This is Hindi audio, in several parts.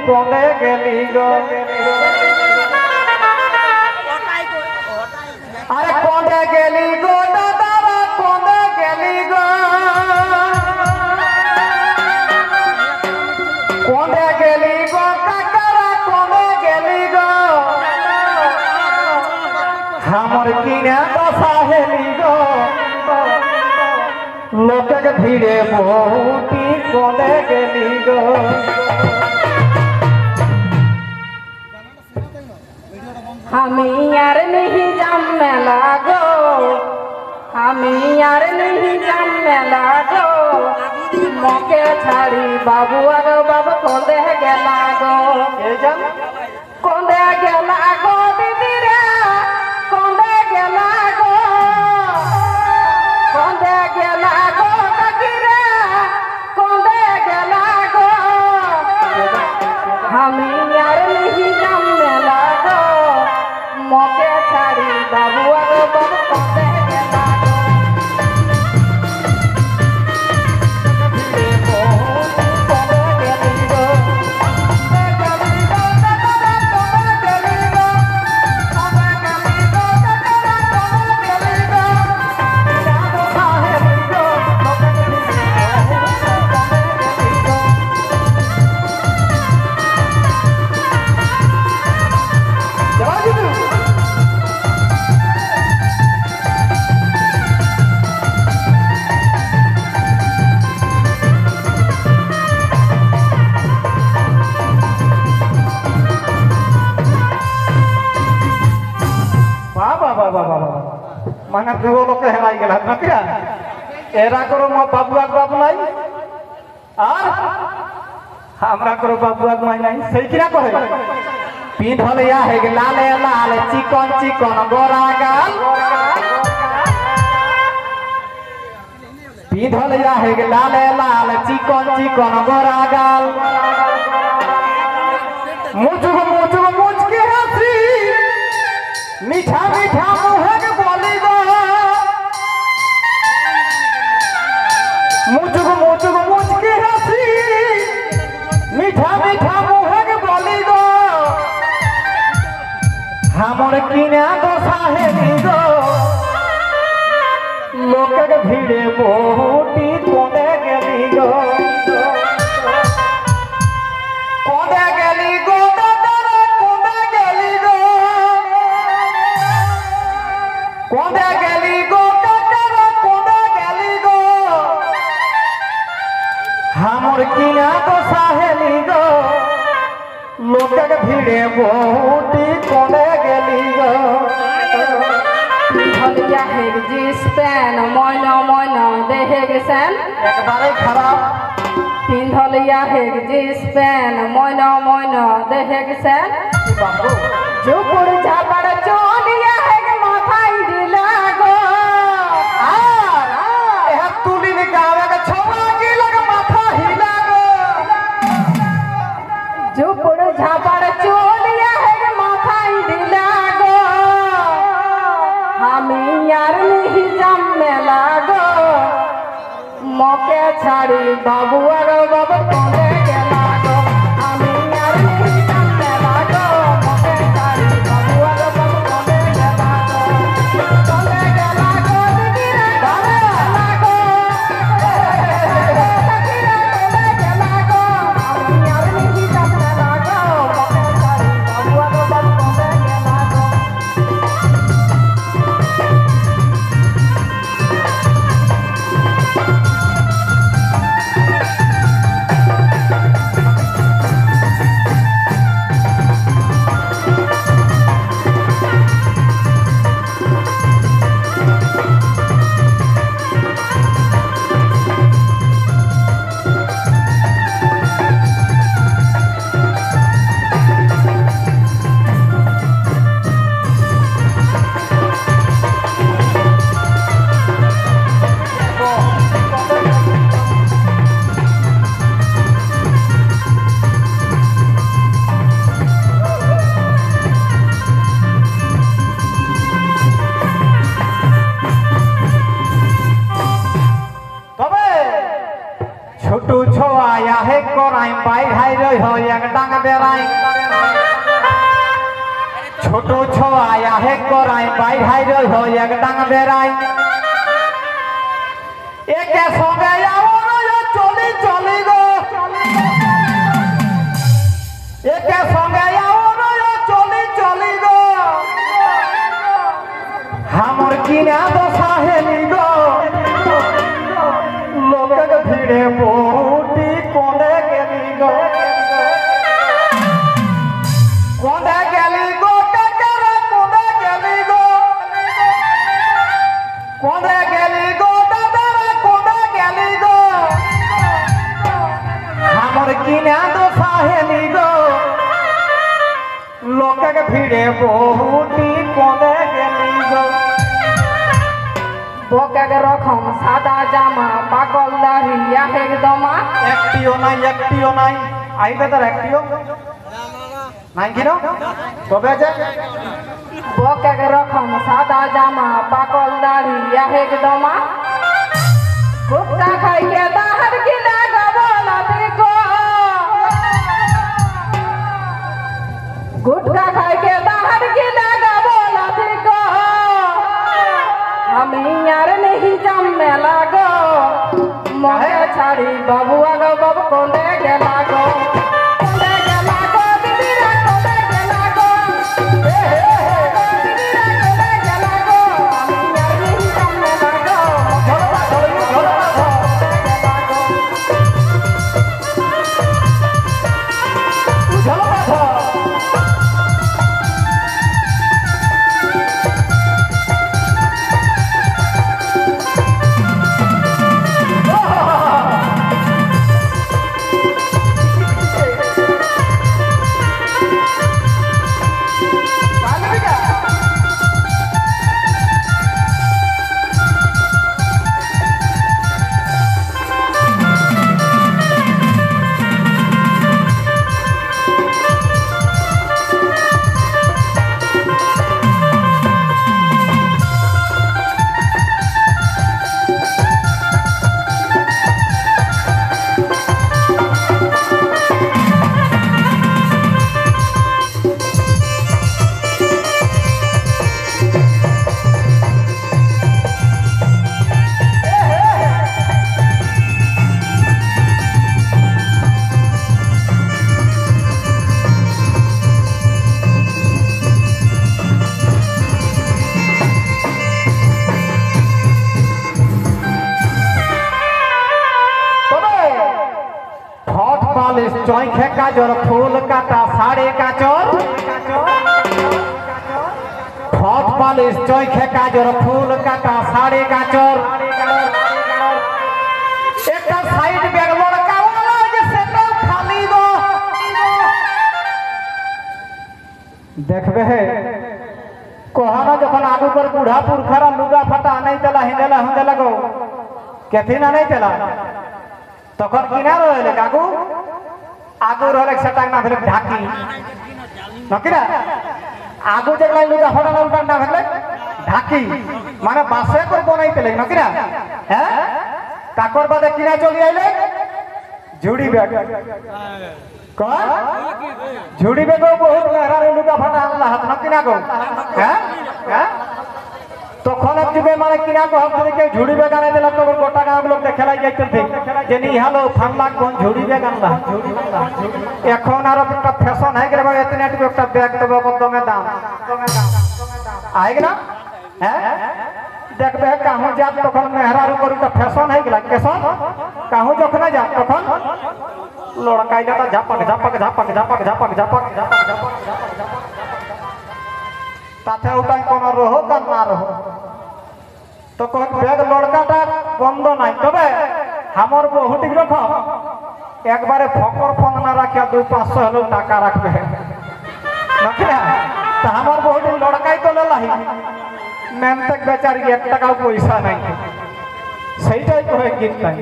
কোনে গেলি গো আরে কোনে গেলি গো দাদারা কোনে গেলি গো কোনে গেলি গো কাকারা কোনে গেলি গো আমার কিনা দশা হেলি গো লোকের ভিড়ে বহুটি কোনে গেলি গো আমি আর नहीं जाम मेला गो আমি আর नहीं जाम मेला गो मके छाड़ी बाबू आगो बाबू कोंदे गेला गो कोंदे गेला गो दीदी रे कोंदे गेला गो कोंदे गेला गो काकी रे कोंदे गेला गो আমি আর नहीं जाम मेला गो मके छाड़ी बाबू आगो बाबू कोंदे गेला माना दुगो लोग हेराई गेला नकिया एरा करो मा बाबुआ बाप নাই আর हमरा करो बाबुआ माई নাই সেই কিনা কহে পিঁধল ইয়া হে লালে লাল চিকন চিকন গোরা গাল পিঁধল ইয়া হে লালে লাল চিকন চিকন গোরা গাল মুচুক মুচুক মুচকে হাসি মিঠা মিঠা মুহে बोली गो मुझुक मुझुक मुझकी हंसी मीठा मीठा मुहे बोली गो हमर किना दशा हेली गो लोक भीड़े बहुटी कोने गेली गो कोने गेली गो दादा कोने गेली गो कोने गेली गो काकारा कोने गेली गो हमर किना दशा हेली गो लोकक भीड़े बहुटी कोने गेली गो हलिया हेग जींस पैन मौना मौना देहे गेसन एकबारे खराब पिंधलिया हेग जींस पैन मौना मौना देहे गेसन बाबू जुपुर झापड़ चोलिया हेग माथाई दिला गो यह तुली निकाले के छवा की लग माथा हिला गो जुपुर झापड़ चोलिया हेग माथाई दिला गो हामी यार नहीं जाम मेला गो मके छाड़ी बाबू आगो बाबू कोंदे गेला गो हामी यार नहीं जाम मेला गो मके छाड़ी बाबू आगो बाबू कोंदे गेला गो कोंदे गेला गो दीदी रे कोंदे गेला गो काकी रे कोंदे गेला गो हामी यार नहीं जाम मेला गो मके छाड़ी बाबू आगो बाबू कोंदे गेला गो छोटू छोआ या है कोराई बाई हाई रही हो एक डांग बे বেড়াই ছোট ছোয়া হে করাই বাই ভাই রই হয় এক ডাং বেড়াই একে সঙ্গে চলি চলি গো একে সঙ্গে চলি চলি গো আমার কিনা দশা হেলি গো লোকের ভিড়ে বহুটি কোনে গেলি গো কোনে গেলি গো কাকারা কোনে গেলি গো কোনে গেলি গো দাদারা কোনে গেলি গো আমার কিনা দশা হেলি গো লোকের ভিড়ে বহুটি কোনে গেলি গো বকের রকম সাদা জামা পাগল দাঁড়িয়া একদমা একটিও নাই আইবে তার একটিও নাই কি না তবে আছে বকের রকম সাদা জামা পাগল দাঁড়িয়া একদমা গুপ্তা খাইকে দাহার কিনা গবলা দিগো গুটকা খাইকে দাহার কিনা গবলা দিগো আমি আর नहीं जम में लागो मोहे छाड़ी बाबू आगो बाबू कोने गेला गो कोने गेला गो दीदीरा कोने गेला गो हे दीदीरा कोने गेला गो আমি আর नहीं जम में लागो झोलवा चौखे काजर फूल काटा साड़े काचर फट पालिश चौखे काजर फूल काटा साड़े काचर एक साइड बैग लड़का वाला सेटल खाली गो देखबे है कोहाना जखन आगु पर बूढ़ा पुरखरा लुगा फटा नहीं चला हिंदेला हिंदेला गो केथिना नहीं चला तखन किना रहले काकू आगु रहले सेटाक ना भेले ढाकी नकिरा आगु जगला लुगा फटा लुगा ना भेले ढाकी माने बासे पर बनाइतेले नकिरा हैं काकर बादे किना चली आइले झुड़ी बैग कौन झुड़ी बैग बहुत लहरा लुगा फटा आनला हाथ नकिरा गो हैं हैं तखन जबे माने किना को हम के झुड़ी बैग आने देला तो गोटा गांव लोग देखेला जाइते थे जेनी हालो फामला कोन झुड़ी बैग आनला এখন আর একটা ফ্যাশন হয়ে গেল এতনে একটু একটা ব্যাগ দেব কত দাম আইগ না হ্যাঁ দেখবে কাহু যাত তখন মেহরার উপর একটা ফ্যাশন হয়ে গেল কেসন কাহু যখন যাত তখন লড়কাইলা তা ঝাপক ঝাপক ঝাপক ঝাপক ঝাপক ঝাপক ঝাপক ঝাপক তাতে ওটা কোন রহ কার না রহ তখন ব্যাগ লড়কাটা বন্ধ নাই তবে আমার বহুটি রকম একবারে ফকর ফোন না রাখিয়া 2-500 হলো টাকা রাখবে নাকিরা তা আমার বহুত লড়কাই তো ললাহি মেনতক বেচারি 1 টাকাও পয়সা নাই সেইটাই কহে গিরতাই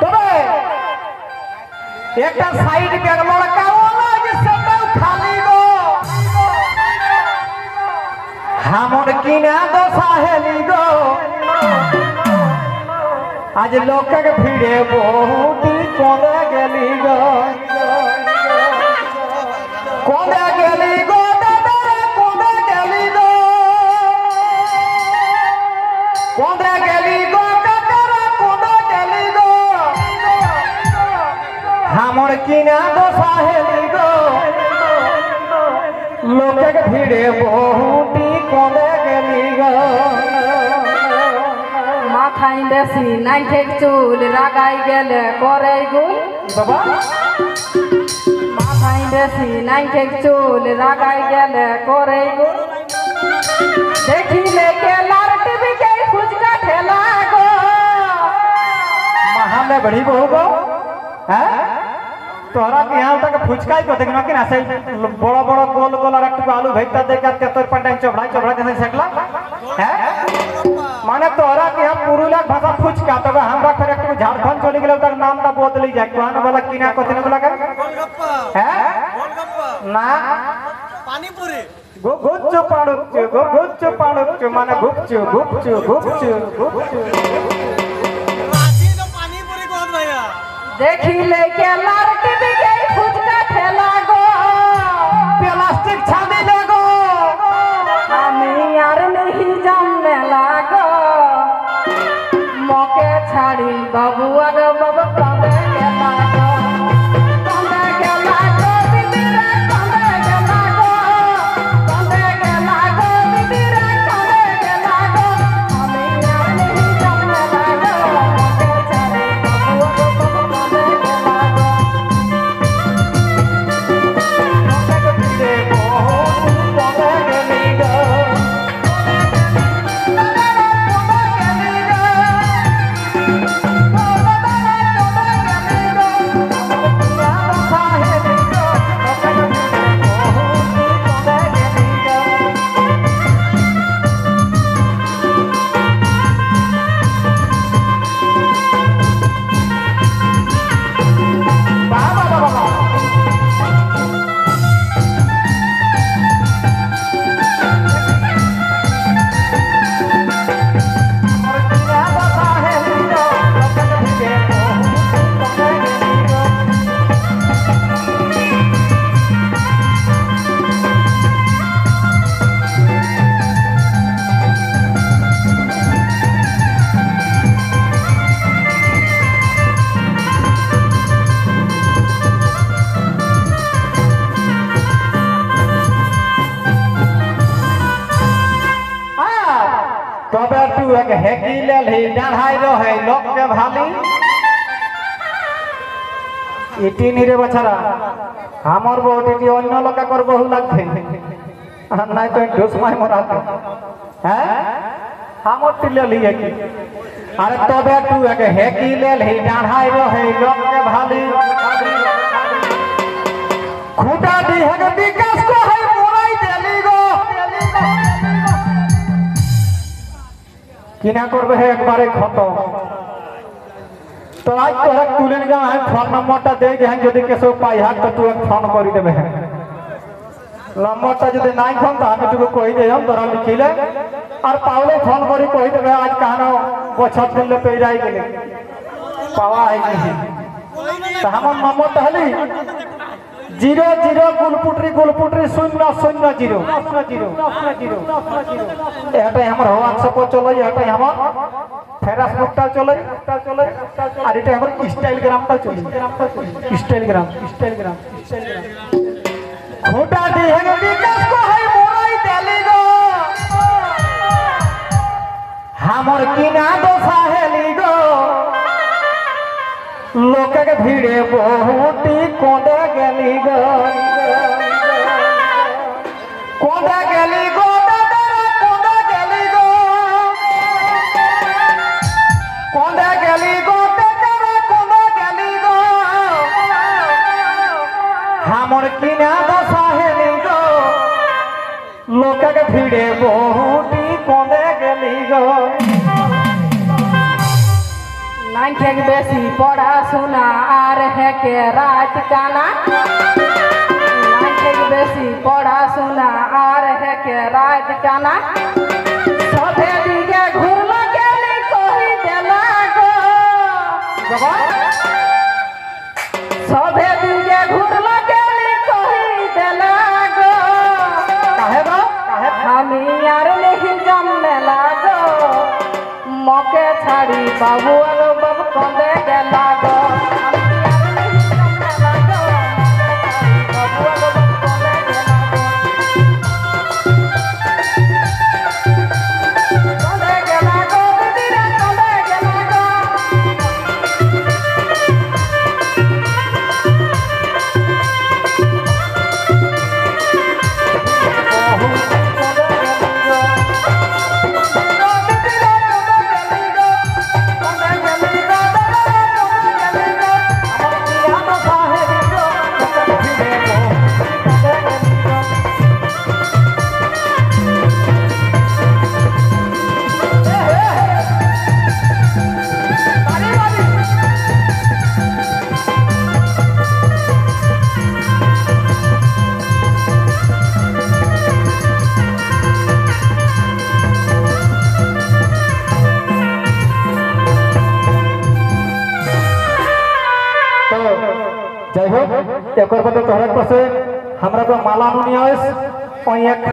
তবে একটা সাইড ব্যাগ লড়কা ওলা যে সেটাও খালি গো আমার কিনা দশা হেলি গো आज लोक भिड़े बहुटी कोने गेली गो কোঁদে গেলি গো দাদা কোঁদে গেলি গো কোঁদে গেলি গো দাদা কোঁদে গেলি গো আমার কিনা দশা হেলি গো লোকের ভিড়ে বহুটি কোঁদে গেলি গো মাথায় বেশি নাই ঠিক চুল রাগাই গেলে করে গুল বাবা মাথায় বেশি নাই ঠিক চুল রাগাই গেলে করে গুল দেখিলে কেলার টিভি কে ফুচকা ঠেলা গো महाले बड़ी बहु गो हैं तोरा के यहाँ तक फुचकाई को देखना कि ना सही बड़ा बड़ा गोल गोल और एक आलू भेजता देखा के तोर पंडाई चोबड़ा जैसे सकला हैं माने तोरा के यहाँ पुरुलिया भाषा फुचका तो हमरा फिर एक झारखंड चली गेल तक नाम ना बदली जाए कहने वाला किना कथि बोला का हैं ना पानी पूरी गुच्चू पाणुच्चू माने गुपचू रांची तो पानी पूरी कौन भैया দেখিলে কেলার টিভি কে ফুচকা ঠেলা গো प्लास्टिक छादी लगो আমি আর नहीं জানলে লাগো মকে ছাড়ি বাবু আর বাবু কাঁদে গেলা গো কাঁদে গেলা গো দিদিরা কাঁদে গেলা গো কাঁদে গেলা গো দিদিরা কাঁদে গেলা গো আমি আর नहीं জানলে লাগো মকে ছাড়ি বাবু আর বাবু কাঁদে গেলা গো तबे तू एक हेकी लेल ही डाढ़ाई रहे लोक के भाली इटी निरे बछरा हमर बहुत इटी अन्य लोक कर बहु लागथे নাই তো ঢুসমাই মরাতে हैं हमर टिले लिए की अरे तबे तू एक हेकी लेल ही डाढ़ाई रहे लोक के भाली खूटा दी है विकास को है मोराई देली गो किना करबे है एक बारे खत्म तो आज तोरा तुले जा है फोन नंबरটা दे दे हैं যদি কেসো পাই হাত তো তুই ফোন করি দেবে है नंबरটা যদি নাই ফোন তো আমি তোকে কই দেই हम तोरा लिखिले और पावले फोन करी कहि देबे आज कहनो बछत दिन ले पेई जाई गेले पावा है नहीं तो हमर नंबर तहली 00 गुलपुटरी 000 एटा हमर व्हाट्सएप चले एटा हमर फेसबुकटा चले और एटा हमर इंस्टाग्रामटा चले इंस्टाग्राम खोटा दी है विकास को है मोराई देली गो हमर किना दोसा हेली गो लोके के भीड़े बहुटी कोंदे गेली गो कोंदे गेली गो दादा कोंदे गेली गो कोंदे गेली गो दादा कोंदे गेली गो हमर किना दशा हेली गो लोके के भीड़े बहुटी कोंदे गेली गो नाइन ठेक बेसी पढ़ा सुना आर है के रात काना नाइन ठेक बेसी पढ़ा सुना आर है के रात काना सभे दिगे घुरलो गेली कहि देला गो सभे दिगे घुरलो गेली कहि देला बाबू आलो बाबू कंदे गेला गो আমি আর नहीं जमेला गो बाबू आलो बाबू कंदे गेला गो कंदे गेला गो दिदिरा कंदे गेला गो যাই হোক একর কথা তোহরা পাশে আমরা তো মালা নুনিয়া